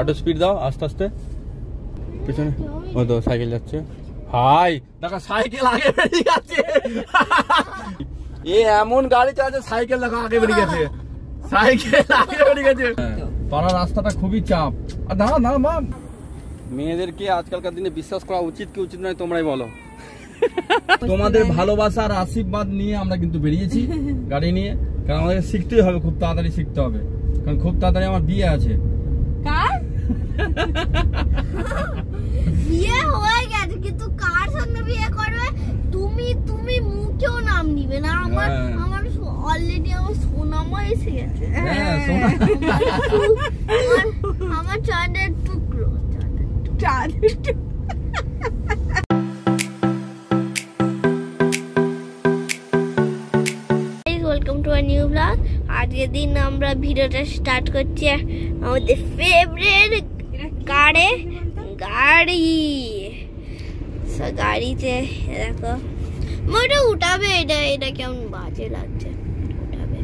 একটু স্পিড দাও, আস্তে আস্তে। পিছনে ও তো সাইকেল যাচ্ছে। হাই দেখো সাইকেল আগে বেরিয়ে গেছে। এ এমন গাড়ি চালাচ্ছে, সাইকেল দেখো আগে বেরিয়ে গেছে, সাইকেল আগে বেরিয়ে গেছে। পাড়ার রাস্তাটা খুবই চাপ। আর দাঁড়া না মা, মেয়েদেরকে আজকালকার দিনে বিশ্বাস করা উচিত কি উচিত নয় তোমরাই বলো। তোমাদের ভালোবাসা আর আশীর্বাদ নিয়ে আমরা কিন্তু বেরিয়েছি গাড়ি নিয়ে, কারণ আমাদের শিখতেই হবে, খুব তাড়াতাড়ি শিখতে হবে, কারণ খুব তাড়াতাড়ি আমার বিয়ে আছে। কার বিয়ে হয়ে গেছে, কিন্তু কার সঙ্গে বিয়ে করবে তুমি মুখেও নাম নিবে না। আমার অলরেডি আমার সোনামা এসে গেছে। আমার চাঁদের টুকরো, চাঁদের টুকরো। Welcome to a new blog. আজকের দিন আমরা ভিডিওটা স্টার্ট করছি আমাদের ফেভারিট গাড়িতে। দেখো মোটা উঠাবে, এটা কেমন বাজে লাগছে। উঠাবে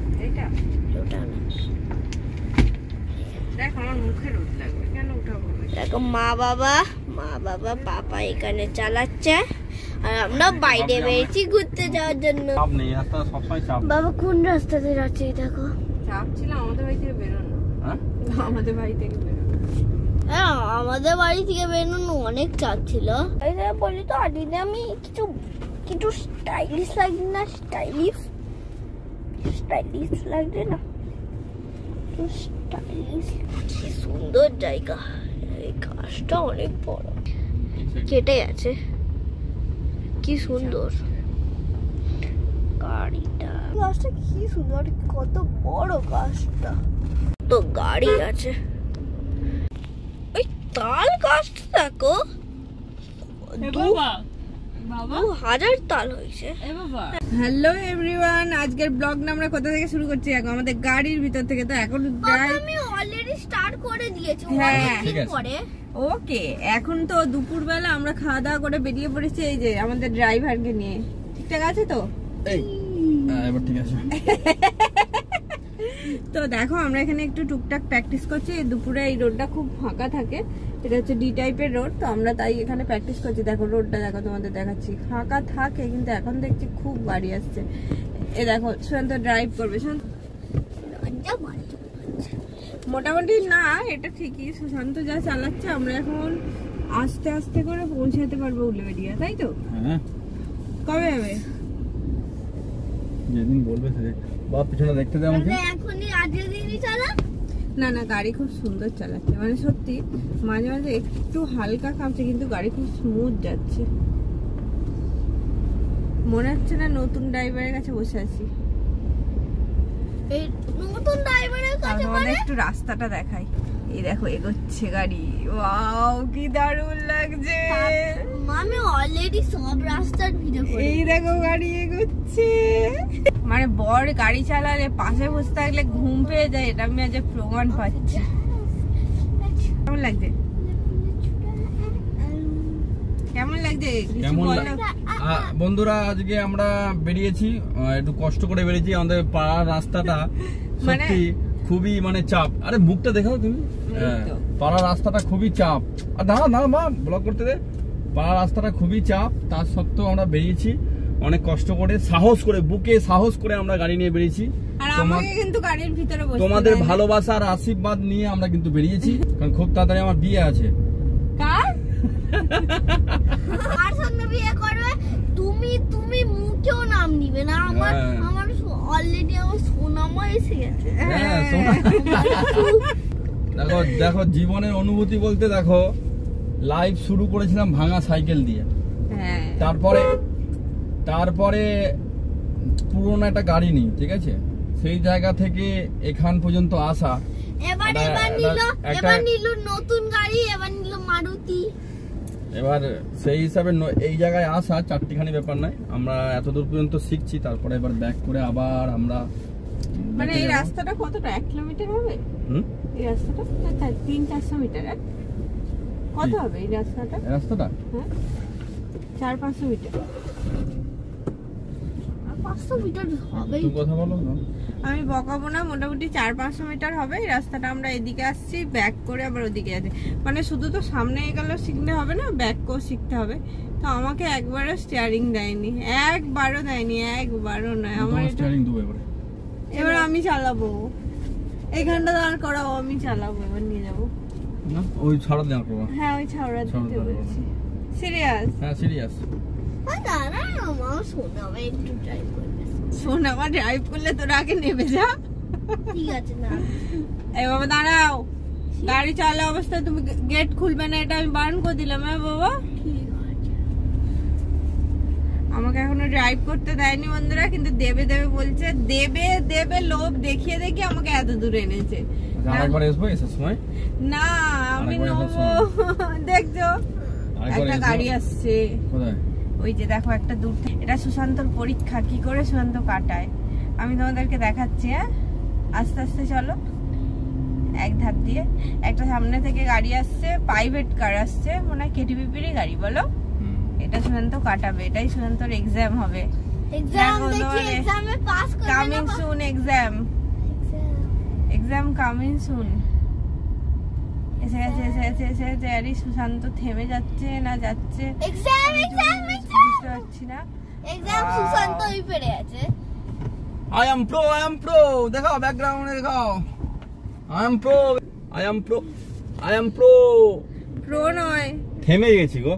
দেখো মা বাবা পাপা এখানে চালাচ্ছে, আর আমরা বাইরে বেরিয়েছি ঘুরতে যাওয়ার জন্য। বাবা কোন রাস্তাতে যাচ্ছে? দেখো চাপ ছিল আমাদের বাড়ি থেকে বেরোনো। আমাদের বাড়ি থেকে বেরোনো অনেক চাপ ছিল। বলি তো আদিনে আমি কিছু স্টাইলিশ লাগছে না? স্টাইলিশ লাগছে না? স্টাইলিশ, কি সুন্দর জায়গা। এই গাছটা অনেক বড়, কেটে আছে, কি সুন্দর গাড়িটা। গাছটা কি সুন্দর, কত বড় গাছটা, তো গাড়ি আছে। ওই তাল গাছটা দেখো, 2000 তাল হয়েছে। হ্যালো এভরিওয়ান, আজকের ব্লগটা আমরা কোথা থেকে শুরু করছি? এখন আমাদের গাড়ির ভিতর থেকে। তো এখন আমি অলরেডি স্টার্ট করে দিয়েছি। ওকে, এখন তো দুপুরবেলা আমরা খাওয়া দাওয়া করে বেরিয়ে পড়েছি এই যে আমাদের ড্রাইভারকে নিয়ে। ঠিকঠাক আছে তো? এবার ঠিক আছে। তো দেখো আমরা এখানে একটু টুকটাক প্র্যাকটিস করছি। দুপুরে এই রোডটা খুব ফাঁকা থাকে, এটা হচ্ছে ডি টাইপের রোড, তো আমরা তাই এখানে প্র্যাকটিস করছি। দেখো রোডটা দেখো, তোমাদের দেখাচ্ছি, ফাঁকা থাকে কিন্তু এখন দেখছি খুব গাড়ি আসছে। এ দেখো সুশান্ত ড্রাইভ করবে। মোটামুটি না, এটা ঠিকই, সুশান্ত যা চালাচ্ছে আমরা এখন আস্তে আস্তে করে পৌঁছাতে পারবো উলুবেড়িয়া, তাই তো? কবে হবে? যেদিন বলবে সেদিন। বাপ পিছনে দেখতে দে আমাকে। এখনই আজকের দিনই চালা। না গাড়ি খুব সুন্দর চালাচ্ছে, মানে সত্যি মাঝে মাঝে একটু হালকা কাঁপছে কিন্তু গাড়ি খুব স্মুথ যাচ্ছে। মনে হচ্ছে না নতুন ড্রাইভারের কাছে বসে আছি। এই নতুন ড্রাইভারের কাছে মানে একটু রাস্তাটা দেখাই। এই দেখো এগোচ্ছে গাড়ি, ওয়াও কি দারুণ লাগছে। আমি অলরেডি সব রাস্তার ভিডিও করি। এই দেখো গাড়ি এগোচ্ছে। মানে বর গাড়ি চালালে পাশে বসে থাকলে ঘুম পেয়ে যায়, এটা আমি আজ প্রমাণ পাচ্ছি। কেমন লাগছে? বন্ধুরা আজকে আমরা বেরিয়েছি, একটু কষ্ট করে বেরিয়েছি। আমাদের পাড়ার রাস্তাটা সত্যি খুবই মানে চাপ। আরে বুকটা দেখাও তুমি। পাড়ার রাস্তাটা খুবই চাপ। আর দাঁড়া মা, ব্লগ করতে দে। পাড়ার রাস্তাটা খুবই চাপ, তার সত্ত্বেও আমরা বেরিয়েছি অনেক কষ্ট করে, সাহস করে, বুকে সাহস করে আমরা গাড়ি নিয়ে বেরিয়েছি। তোমাদের ভালোবাসা আর আশীর্বাদ নিয়ে আমরা কিন্তু বেরিয়েছি, কারণ খুব তাড়াতাড়ি আমার বিয়ে আছে। কার সঙ্গে বিয়ে করবে তুমি মুখেও নাম নিবে না। আমার অলরেডি আমার সোনামা এসে গেছে। দেখো জীবনের অনুভূতি বলতে, দেখো লাইভ শুরু করেছিলাম ভাঙা সাইকেল দিয়ে, তারপরে পুরোনো একটা গাড়ি নিই, ঠিক আছে, সেই জায়গা থেকে এখান পর্যন্ত আসা। এবার নিল নতুন গাড়ি, এবার নিল মারুতি। এবার সেই হিসাবে এই জায়গায় আসা চারটিখানি ব্যাপার নয়, আমরা এতদূর পর্যন্ত শিখছি, তারপরে এবার ব্যাক করে আবার আমরা। মানে এই রাস্তাটা কতটা, 1 কিলোমিটার হবে? এই রাস্তাটা 300-400 মিটার। কত হবে এই রাস্তাটা? হ্যাঁ 400-500 মিটার। 500 মিটার হবে। তুমি কথা বলো না, আমি বকাবো না, মোটামুটি 400-500 মিটার হবে এই রাস্তাটা। আমরা এদিকে আসছি, ব্যাক করে আবার ওদিকে যাচ্ছি। মানে শুধু তো সামনে গেলেও শিখলে হবে না, ব্যাক করে শিখতে হবে। তো আমাকে একবারও স্টিয়ারিং দেয়নি, একবারও দেয়নি, একবারও নয়। আমার স্টিয়ারিং দেবো এবারে। এবার আমি চালাবো, এইখানটা দাঁড় করাও, আমি চালাবো, এবার নিয়ে যাবো। না ওই ছাড়া দাঁড় করো। হ্যাঁ ওই ছাওড়া দিতে বলছি। সিরিয়াস? হ্যাঁ সিরিয়াস। দাঁড়া আমার শোনাবে, একটু ড্রাইভ করবে। শোন, আমার ড্রাইভ করলে তোরা আগে নেমে যা। ঠিক আছে না, এই বাবা দাঁড়াও, গাড়ি চালা অবস্থায় তুমি গেট খুলবে না, এটা আমি বারণ করে দিলাম। হ্যাঁ বাবা, ঠিক আছে। আমাকে এখনো ড্রাইভ করতে দেয়নি বন্ধুরা, কিন্তু দেবে দেবে বলছে, দেবে দেবে লোভ দেখিয়ে দেখিয়ে আমাকে এত দূরে এনেছে। আরেকবার আসবো এসে সময়। না আমি নেবো। দেখছো একটা গাড়ি আসছে, কোথায়? ওই যে দেখো একটা দূর থেকে। এটা সুশান্তর পরীক্ষা, কি করে সুশান্ত কাটায় আমি তোমাদেরকে দেখাচ্ছি। হ্যাঁ আস্তে আস্তে চলো, এক ধার দিয়ে একটা সামনে থেকে গাড়ি আসছে, প্রাইভেট কার আসছে, মনে হয় কেটিপিপিরই গাড়ি। বলো এটা সুশান্ত কাটাবে, এটাই সুশান্তর এক্সাম হবে। এক্সাম দেখি, এক্সামে পাস করবে না। Coming soon exam, exam coming soon. এসে গেছে, এসে গেছে, এসে গেছে। আরে সুশান্ত থেমে যাচ্ছে না যাচ্ছে, এক্সাম এক্সাম বুঝতে পারছি না। এক্সাম সুশান্তই পেরে আছে। I am pro, দেখাও ব্যাকগ্রাউন্ডে দেখাও। I am pro। প্রো নয়, থেমে গেছি গো।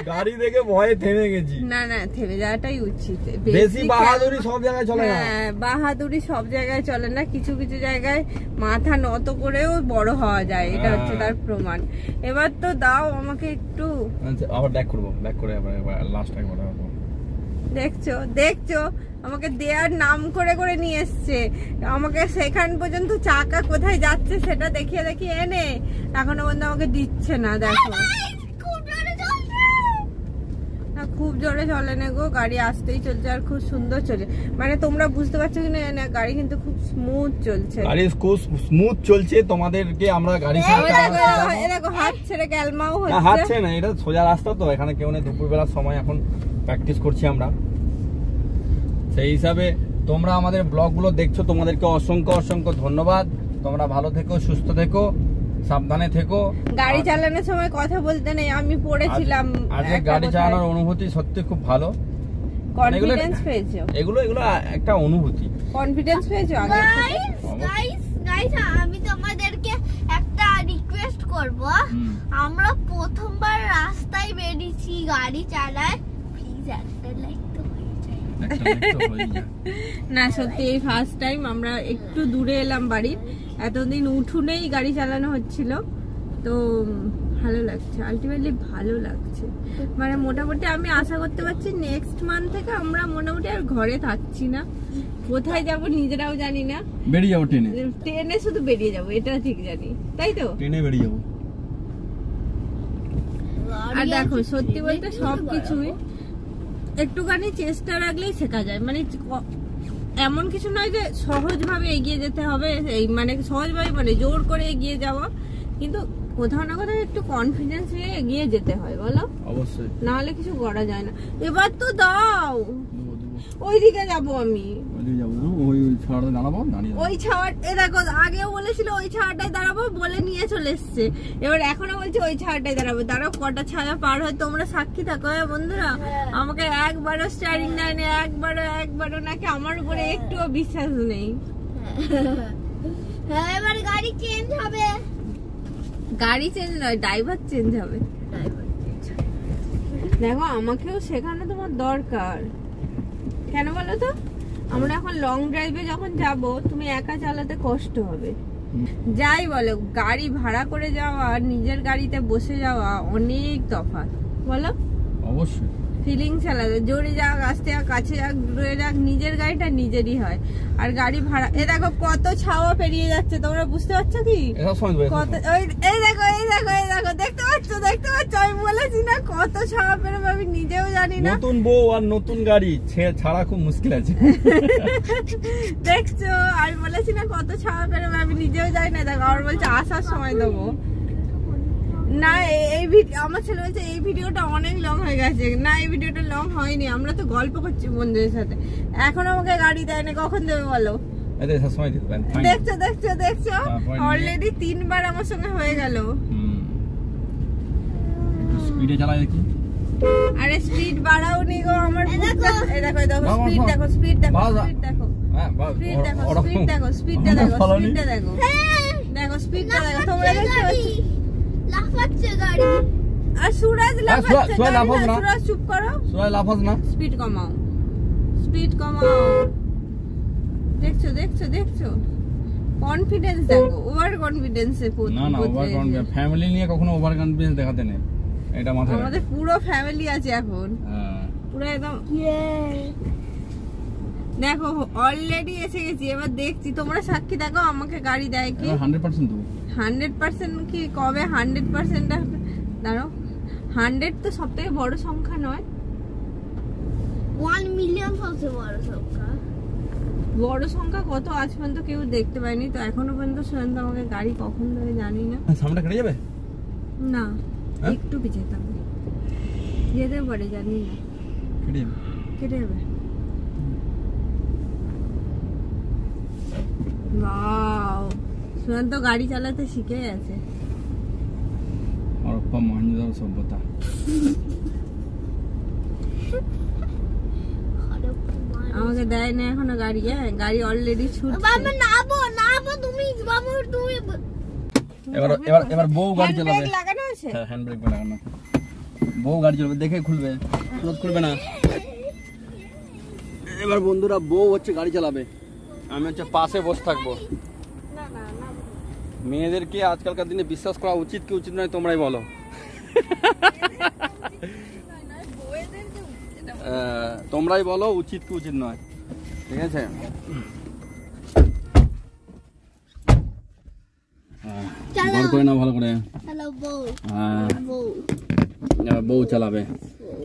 গাড়ি দেখে ভয়ে থেমে গেছি। না না থেমে যাওয়াটাই উচিত। বেশি বাহাদুরি সব জায়গায় চলে না। হ্যাঁ বাহাদুরি সব জায়গায় চলে না, কিছু কিছু জায়গায় মাথা নত করেও বড় হওয়া যায়, এটা হচ্ছে তার প্রমাণ। এবার তো দাও আমাকে একটু। আবার ব্যাক করবো, ব্যাক করে আবার লাস্ট একবার। দেখছো দেখছো আমাকে দেয়ার নাম করে করে নিয়ে এসছে, আমাকে সেখান পর্যন্ত চাকা কোথায় যাচ্ছে সেটা দেখিয়ে দেখিয়ে এনে এখনো পর্যন্ত আমাকে দিচ্ছে না। দেখো খুব জোরে চলে না গো, গাড়ি আসতেই চলছে আর খুব সুন্দর চলছে। মানে তোমরা বুঝতে পারছো কি না, গাড়ি কিন্তু খুব স্মুথ চলছে। গাড়ি খুব স্মুথ চলছে, তোমাদেরকে আমরা গাড়ি দেখো হাত ছেড়ে গ্যালমাও না, হাত হচ্ছে। ছেড়ে না, এটা সোজা রাস্তা তো, এখানে কেউ নেই, দুপুরবেলার সময় এখন প্র্যাকটিস করছি আমরা। সেই হিসাবে তোমরা আমাদের ব্লগগুলো দেখছো, তোমাদেরকে অসংখ্য অসংখ্য ধন্যবাদ। তোমরা ভালো থেকো, সুস্থ থেকো, সাবধানে থেকো। গাড়ি চালানোর সময় কথা বলতে নেই, আমি পড়েছিলাম। আজকে গাড়ি চালানোর অনুভূতি সত্যি খুব ভালো। কনফিডেন্স পেয়েছো? এগুলো একটা অনুভূতি। কনফিডেন্স পেয়েছো আগে থেকে? গাইস আমি তোমাদেরকে একটা রিকোয়েস্ট করব, আমরা প্রথমবার রাস্তায় বেরিয়েছি গাড়ি চালায়, প্লিজ একটা লাইক তো হয়ে যায়। না সত্যি এই ফার্স্ট টাইম আমরা একটু দূরে এলাম বাড়ির, এতদিন উঠোনেই গাড়ি চালানো হচ্ছিল, তো ভালো লাগছে, আলটিমেটলি ভালো লাগছে। মানে মোটামুটি আমি আশা করতে পারছি নেক্সট মান্থ থেকে আমরা মোটামুটি আর ঘরে থাকছি না, কোথায় যাব নিজেরাও জানি না, বেরিয়ে যাবো ট্রেনে। ট্রেনে শুধু বেরিয়ে যাবো, এটা ঠিক জানি, তাই তো? ট্রেনে বেরিয়ে যাবো। আর দেখো সত্যি বলতে সবকিছুই একটুখানি চেষ্টা রাখলেই শেখা যায়। মানে এমন কিছু নয় যে সহজভাবে এগিয়ে যেতে হবে, এই মানে সহজভাবে মানে জোর করে এগিয়ে যাওয়া, কিন্তু কোথাও না কোথাও একটু কনফিডেন্স নিয়ে এগিয়ে যেতে হয়, বলো? অবশ্যই, না হলে কিছু করা যায় না। এবার তো দাও, ওইদিকে যাবো আমি, ওই ছাওয়ার দেখো আগেও বলেছিল ওই ছাওয়াটায় দাঁড়াবো, বলে নিয়ে চলে এসছে, এবার এখনো বলছে ওই ছাওয়াটায় দাঁড়াবো। দাঁড়াও কটা ছায়া পার হয় তোমরা সাক্ষী থাকো বন্ধুরা। আমাকে একবারও স্টিয়ারিং দেয়নি, একবারও নাকি আমার উপরে একটুও বিশ্বাস নেই। হ্যাঁ এবার গাড়ি চেঞ্জ হবে। গাড়ি চেঞ্জ নয়, ড্রাইভার চেঞ্জ হবে। দেখো আমাকেও শেখানো তোমার দরকার, কেন বলো তো? আমরা এখন লং ড্রাইভে যখন যাব, তুমি একা চালাতে কষ্ট হবে। যাই বলো, গাড়ি ভাড়া করে যাওয়া আর নিজের গাড়িতে বসে যাওয়া অনেক তফাৎ, বলো? অবশ্যই ফিলিংস আলাদা, জোরে যাক আস্তে যাক কাছে যাক দূরে যাক, নিজের গাড়িটা নিজেরই হয়। আর গাড়ি ভাড়া, এ দেখো কত ছাওয়া পেরিয়ে যাচ্ছে, তোমরা বুঝতে পারছো কি? কত এই দেখো দেখতে পাচ্ছ? আমি বলেছি না কত ছাওয়া পেরোবে, আমি নিজেও জানি না। নতুন বউ আর নতুন গাড়ি ছাড়া খুব মুশকিল আছে। দেখছো, আমি বলেছি না কত ছাওয়া পেরোবে, আমি নিজেও জানি না। দেখো আমার বলছে আসার সময় দেবো। না এই আমার ছেলে বলছে এই ভিডিওটা অনেক লং হয়ে গেছে। না, এই ভিডিওটা লং হয়নি, আমরা তো গল্প করছি বন্ধুদের সাথে। এখন আমাকে গাড়ি দেয় না, কখন দেবে বলো? দেখছো দেখছো দেখছো, অলরেডি 3 বার আমার সঙ্গে হয়ে গেল। স্পিডে চালাই দেখি। আরে স্পিড বাড়াও নি গো আমার। এই দেখো এই দেখো স্পিড দেখো, স্পিড দেখো, স্পিড দেখো, স্পিড দেখো, স্পিড দেখো, স্পিডটা দেখো, স্পিডটা দেখো, দেখো স্পিডটা দেখো। তোমরা দেখতে পাচ্ছ লাফাচ্ছে গাড়ি। আর সুরাজ লাফাচ্ছে। সুরাজ চুপ করো, সুরাজ লাফাস না, স্পিড কমাও, স্পিড কমাও। দেখছো দেখছো দেখছো, কনফিডেন্স দেখো, ওভার কনফিডেন্সে। না না, ওভার কনফিডেন্স ফ্যামিলি নিয়ে কখনো ওভার কনফিডেন্স দেখাতে নেই, এটা মাথায়। আমাদের পুরো ফ্যামিলি আছে এখন, পুরো একদম। দেখো অলরেডি এসে গেছি, এবার দেখছি। তোমরা সাক্ষী দেখো, আমাকে গাড়ি দেয় কি? 100% দেবো। 100% কি কবে 100%? দাঁড়াও, 100 তো সবথেকে বড় সংখ্যা নয়। 1 মিলিয়ন সবচেয়ে বড় সংখ্যা। বড় সংখ্যা কত আজ পর্যন্ত কেউ দেখতে পায়নি, তো এখনো পর্যন্ত সুশান্ত আমাকে গাড়ি কখন দেবে জানি না। সামনে কেটে যাবে না, একটু পিছিয়ে থাকবে, যেতে পারে জানি না, কেটে যাবে। ওয়াও, সুশান্ত গাড়ি চালাতে শিখে গেছে। হরপ্পা মহেঞ্জোদারো সভ্যতা। আমাকে দেয় না এখনো গাড়ি। গাড়ি অলরেডি ছুটছে। বাবা নাবো নাবো, তুমি বাবা তুমি। এবার এবার এবার বউ গাড়ি চালাবে। হ্যান্ড ব্রেক লাগানো আছে? হ্যাঁ, হ্যান্ড ব্রেক লাগানো। বউ গাড়ি চালাবে, দেখে খুলবে, তুরন্ত খুলবে না। এবার বন্ধুরা, বউ হচ্ছে গাড়ি চালাবে, আমি হচ্ছে পাশে বসে থাকবো। না না না, মেয়েদেরকে আজকালকার দিনে বিশ্বাস করা উচিত কি উচিত নয়, তোমরাই বলো। তোমরাই বলো উচিত কি উচিত নয়, ঠিক আছে? বার করে না ভালো করে। হ্যালো বউ। বউ বউ চালাবে।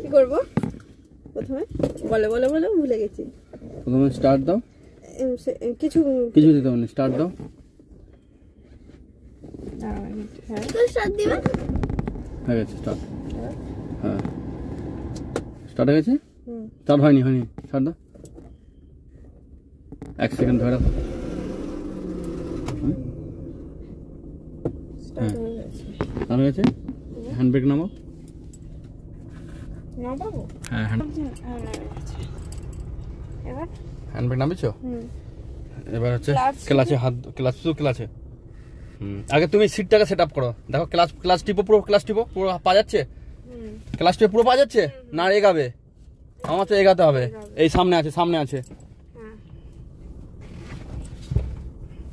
কি করবো প্রথমে? বলে বলে বলে ভুলে গেছি। প্রথমে স্টার্ট দাও। কিছু কিছু দিতে হবে না, স্টার্ট দাও। স্টার্ট দিবে। হয়ে গেছে স্টার্ট। হ্যাঁ, স্টার্ট হয়ে গেছে। স্টার্ট হয়নি, হয়নি, স্টার্ট দাও। 1 সেকেন্ড ধরে রাখো। স্টার্ট হয়ে গেছে। স্টার্ট হয়ে গেছে। হ্যান্ড ব্রেক নামাও। নামাবো? হ্যাঁ, হ্যান্ড এবার হ্যান্ড ব্রেক নামিয়েছো? এবার হচ্ছে ক্লাচে হাত, ক্লাচ শুধু ক্লাচে। আগে তুমি সিটটাকে সেট আপ করো। দেখো ক্লাচ, ক্লাচ টিপো, পুরো ক্লাচ টিপো, পুরো পা যাচ্ছে। ক্লাচ টিপে পুরো পা যাচ্ছে না, এগাবে। আমার তো এগাতে হবে। এই সামনে আছে, সামনে আছে।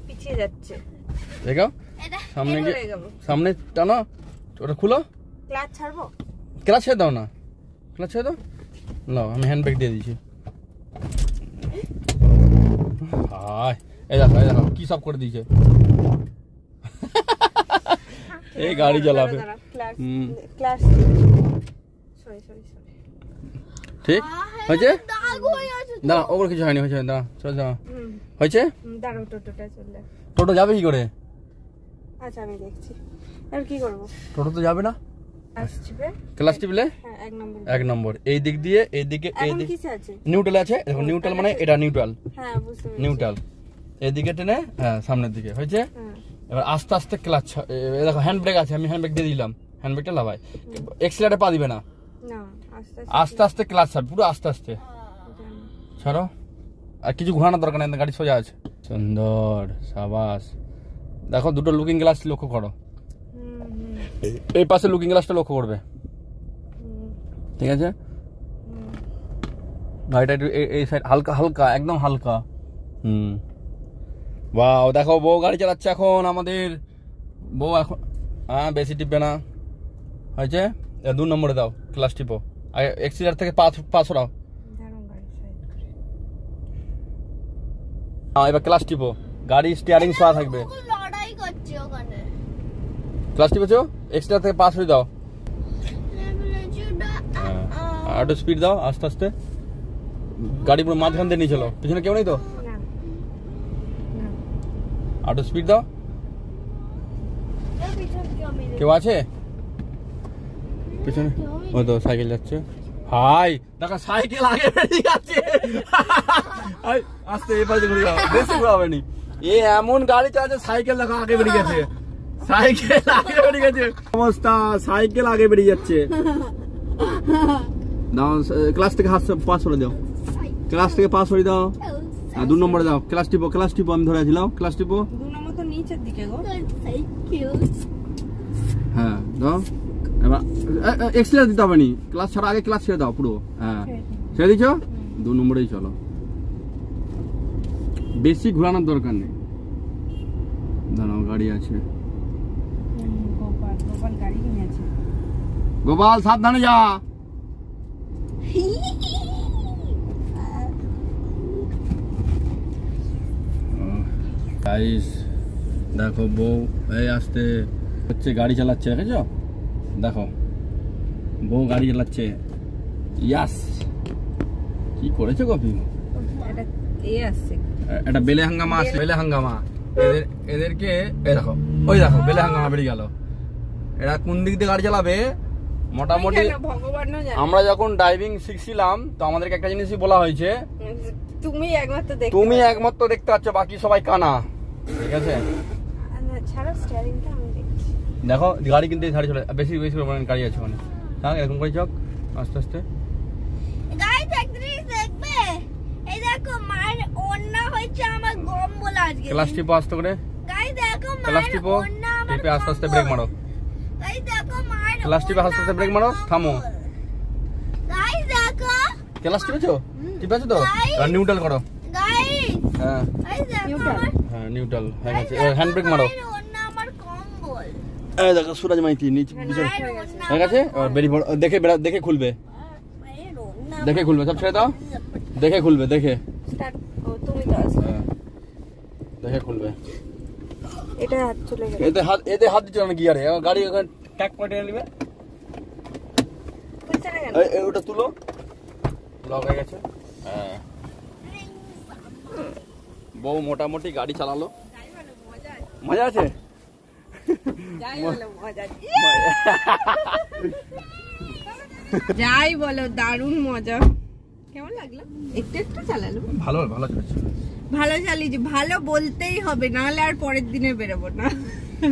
পিছিয়ে যাচ্ছে। এগাও, সামনে গিয়ে সামনে টানো, ওটা খুলো। ক্লাচ ছাড়বো? ক্লাচ ছেড়ে দাও না, ক্লাচ ছেড়ে দাও। নাও, আমি হ্যান্ড ব্রেক দিয়ে দিয়েছি। হায়, এই দেখো কি সব করে দিয়েছে। এই গাড়ি চালাবে। ঠিক হয়েছে? না, ওর কিছু হয়নি, হয়েছে। দাঁড়া, চল যা, হয়েছে। টোটো যাবে কি করে? আচ্ছা আমি দেখছি। আর কি করবো? টোটো তো যাবে না। ক্লাচ টিপলে 1 নম্বর, এই দিক দিয়ে এই দিকে, এই দিকে নিউট্রাল আছে। দেখো নিউট্রাল মানে এটা নিউট্রাল। হ্যাঁ, বুঝতে পেরেছি। নিউট্রাল এদিকে টেনে, হ্যাঁ সামনের দিকে, হয়েছে। এবার আস্তে আস্তে ক্লাচ। দেখো হ্যান্ড ব্রেক আছে, আমি হ্যান্ড ব্রেক দিয়ে দিলাম। হ্যান্ড ব্রেকটা লাগাই, এক্সিলারে পা দিবে না। আস্তে আস্তে ক্লাচ ছাড়, পুরো আস্তে আস্তে ছাড়ো। আর কিছু ঘোরানোর দরকার নেই, গাড়ি সোজা আছে। সুন্দর, সাবাস। দেখো দুটো লুকিং গ্লাস লক্ষ্য করো, এই পাশে লুকিং গ্লাসটা লক্ষ্য করবে, ঠিক আছে? গাড়িটা একটু এই সাইড হালকা হালকা, একদম হালকা। বাহ, দেখো বউ গাড়ি চালাচ্ছে এখন আমাদের। বউ এখন বেশি টিপবে না, হয়েছে। 2 নম্বরে দাও, ক্লাচ টিপো। আর এক্সিলার থেকে পা সরাও। এবার ক্লাচ টিপো, গাড়ি স্টিয়ারিং সরা থাকবে। লড়াই করছে ওখানে। ক্লাচ টিপেছো, এক্সিলার থেকে পা সরিয়ে দাও। আর একটু স্পিড দাও, আস্তে আস্তে। গাড়ি পুরো মাঝখান দিয়ে নিয়ে চলো, পিছনে কেউ নেই তো? আর একটু স্পিড দাও। কেউ আছে? পেছনে ও তো সাইকেল যাচ্ছে ভাই দেখো সাইকেল আগে বেরিয়ে যাচ্ছে আস্তে এই পাশে ঘুরে যাও বেশি ঘুরাবে নি এ এমন গাড়ি চালাচ্ছে সাইকেল দেখো আগে বেরিয়ে গেছে সাইকেল আগে বেরিয়ে গেছে অবস্থা সাইকেল আগে বেরিয়ে যাচ্ছে দাও ক্লাস থেকে হাত পাস করে দাও ক্লাস থেকে পাস করে দাও 2 নম্বরে দাও ক্লাস টিপো আমি ধরে আছিলাম ক্লাস টিপো 2 নম্বর তো নিচের দিকে গো হ্যাঁ দাও এবার এক্সেলার দিতে হবে নি ক্লাস ছাড়া আগে ক্লাস ছেড়ে দাও পুরো হ্যাঁ ছেড়ে দিছো 2 নম্বরেই চলো বেশি ঘোরানোর দরকার নেই দাঁড়াও গাড়ি আছে গোপাল গাড়ি কিনেছে গোপাল সাবধানে যা গাইস দেখো বউ এই আসতে হচ্ছে গাড়ি চালাচ্ছে দেখেছো দেখো বউ গাড়ি চালাচ্ছে ইয়াস কি করেছে কপি এটা এ আসছে এটা বেলে হাঙ্গামা আছে বেলে হাঙ্গামা এদেরকে এই দেখো ওই দেখো বেলে হাঙ্গামা বেরিয়ে গেল এরা কোন দিক দিয়ে গাড়ি চালাবে মোটামুটি আমরা যখন ড্রাইভিং শিখছিলাম তো আমাদেরকে একটা জিনিসই বলা হয়েছে তুমি একমাত্র দেখতে পাচ্ছ বাকি সবাই কানা ঠিক আছে দেখো গাড়ি কিন্তু ছাড়ি চলে বেশি বেশি গাড়ি আছে মানে থাক এরকম করে চক আস্তে আস্তে গাইস একদিন দেখবে এই দেখো মার ওন্না হচ্ছে আমার গম্বল আজকে ক্লাস টিপো আস্তে করে গাইস দেখো মার ক্লাস টিপো টিপে আস্তে আস্তে ব্রেক মারো গাইস দেখো মার ক্লাস টিপে আস্তে আস্তে ব্রেক মারো থামো গাইস দেখো ক্লাস টিপেছো টিপেছো তো নিউট্রাল করো গাইস হ্যাঁ গাইস দেখো হ্যাঁ নিউট্রাল হয়ে গেছে হ্যান্ড ব্রেক মারো ওন্না আমার কম্বল এই দেখো সুরাজ মাইতি নিচে হয়ে গেছে আর বেরি দেখে দেখে খুলবে দেখে খুলবে সব ছেড়ে দাও দেখে খুলবে দেখে দেখে খুলবে এটা হাত চলে গেল এতে হাত দিচ্ছ না গিয়ারে গাড়ি ওখানে ট্যাক করে টেনে নেবে ওটা তুলো লক হয়ে গেছে হ্যাঁ বউ মোটামুটি গাড়ি চালালো মজা আছে যাই বলো দারুণ মজা কেমন লাগলো একটু একটু চালালো ভালো ভালো চলছে ভালো চালিয়েছি ভালো বলতেই হবে নাহলে আর পরের দিনে বেরোবো না